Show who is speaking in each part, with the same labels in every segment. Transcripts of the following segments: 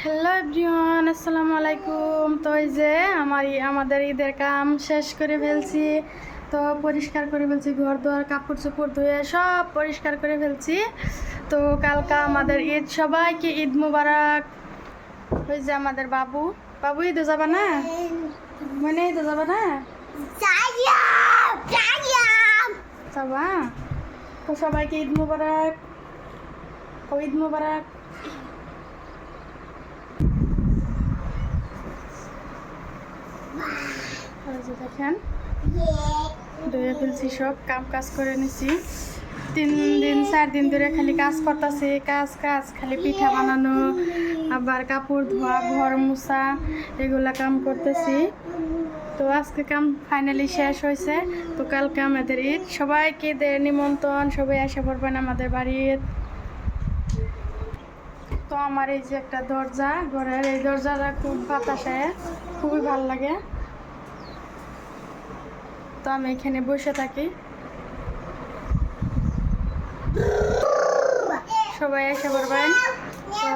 Speaker 1: Hello everyone, আসসালামু আলাইকুম। তো এই যে আমাদের ঈদের কাম শেষ করে ফেলছি। তো পরিষ্কার করে ফেলছি, ঘর দুয়ার কাপড় চোপড় ধুয়ে সব পরিষ্কার করে ফেলছি। তো কালকা আমাদের ঈদ, সবাইকে ঈদ মুবারক। ওই যে আমাদের বাবু বাবু ঈদে যাবা না? মানে ঈদে যাবা না? যাবা? তো সবাইকে ঈদ মুবারক, ঈদ মুবারক। দেখেন ধুয়ে ফেলছি, সব কাজ করে নিছি। 4 দিন ধরে খালি কাজ করতেছি, কাজ খালি পিঠা বানানো, আবার কাপড় ধোয়া, ঘর মোছা, এগুলা কাম করতেছি। তো আজকে কাম ফাইনালি শেষ হয়েছে। তো কালকে আমাদের ঈদ, সবাইকে নিমন্ত্রণ, সবাই আসে পড়বেন আমাদের বাড়ির। তো আমার এই যে একটা দরজা, ঘরের এই দরজাটা খুব বাতাসে, খুবই ভালো লাগে। তো আমি এখানে বসে থাকি, সবাই এসে পড়বেন। তো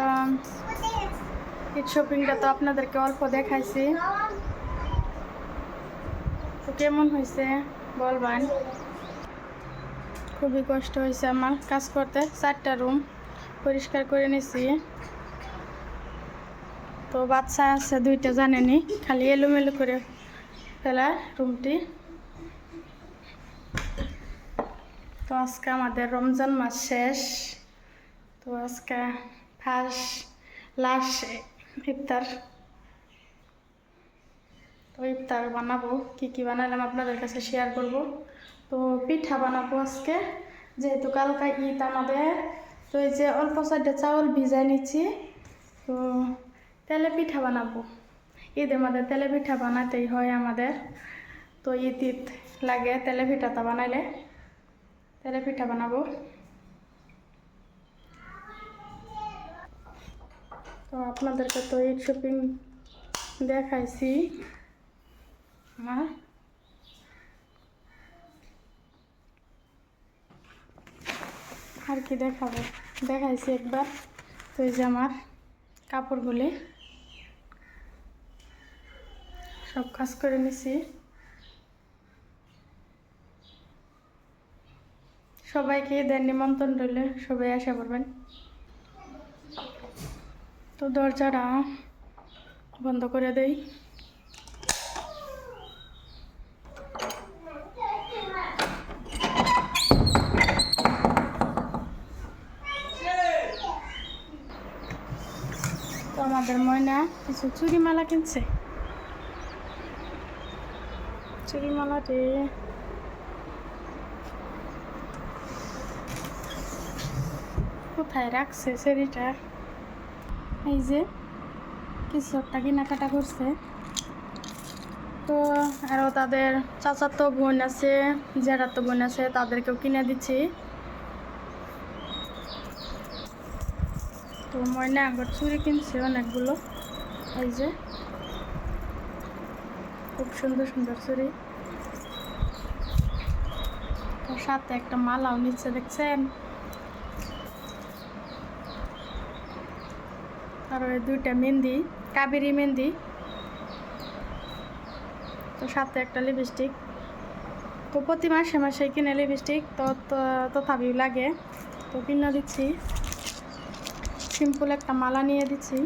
Speaker 1: ঈদ শপিংটা তো আপনাদেরকে অল্প দেখাইছি, তো কেমন হয়েছে বলবেন। খুবই কষ্ট হয়েছে আমার কাজ করতে। 4টা রুম পরিষ্কার করে নিছি। তো বাচ্চা আছে 2টা, জানেনি, খালি এলোমেলো করে ফেলা রুমটি। তো আজকে আমাদের রমজান মাস শেষ। তো আজকে লাস্ট ইফতার। তো ইফতার বানাবো, কি বানালাম আপনাদের কাছে শেয়ার করব। তো পিঠা বানাবো আজকে, যেহেতু কালকা ঈদ আমাদের। তো এই যে অল্প 4টা চাউল ভিজাই নিচ্ছি। তো তেলে পিঠা বানাবো। ঈদের মধ্যে তেলে পিঠা বানাতেই হয় আমাদের। তো ঈদ লাগে তেলে পিঠাটা বানাইলে। তেলে পিঠা বানাবো। তো আপনাদেরকে তো ঈদ শপিং দেখাইছি আমার। আর কি দেখাবো, দেখাইছি একবার। তো এই যে আমার কাপড়গুলি সব কাজ করে নিছি। সবাইকে ঈদের নিমন্ত্রণ রইলে, সবাই আসা পড়বেন। তো দরজাটা বন্ধ করে দেই। তো আমাদের ময়না কিছু চুড়িমালা কিনছে। চুড়িমালাটি কোথায় রাখছে সেরিটা? এই যে কিছু একটা কেনাকাটা করছে। তো আরও তাদের চাচাতো বোন আছে, জেঠাতো বোন আছে, তাদেরকেও কিনে দিচ্ছি। তো ময়না আবার চুড়ি কিনছে অনেকগুলো। এই যে খুব সুন্দর সুন্দর চুড়ি। তো সাথে একটা মালাও নিচ্ছে, দেখছেন। আর ওই 2টা মেহেন্দি, কাবেরি মেহেন্দি। তো সাথে একটা লিপস্টিক। তো প্রতি মাসে মাসে কিনে লিপস্টিক, তো তথাপি লাগে, তো কিনে দিচ্ছি। সিম্পল একটা মালা নিয়ে দিচ্ছি,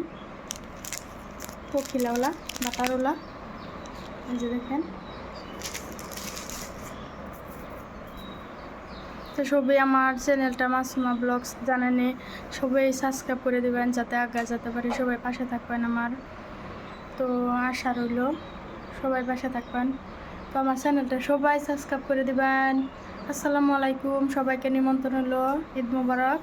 Speaker 1: পখিলাওলা, বাটারওলা। এই যে দেখেন। তো সবাই আমার চ্যানেলটা মাসুমা ব্লগস জানেনি, সবাই সাবস্ক্রাইব করে দেবেন যাতে আগে যেতে পারি। সবাই পাশে থাকবেন আমার। তো আশা রইল সবাই পাশে থাকবেন। তো আমার চ্যানেলটা সবাই সাবস্ক্রাইব করে দেবেন। আসসালামু আলাইকুম, সবাইকে নিমন্ত্রণ হলো। ঈদ মোবারক।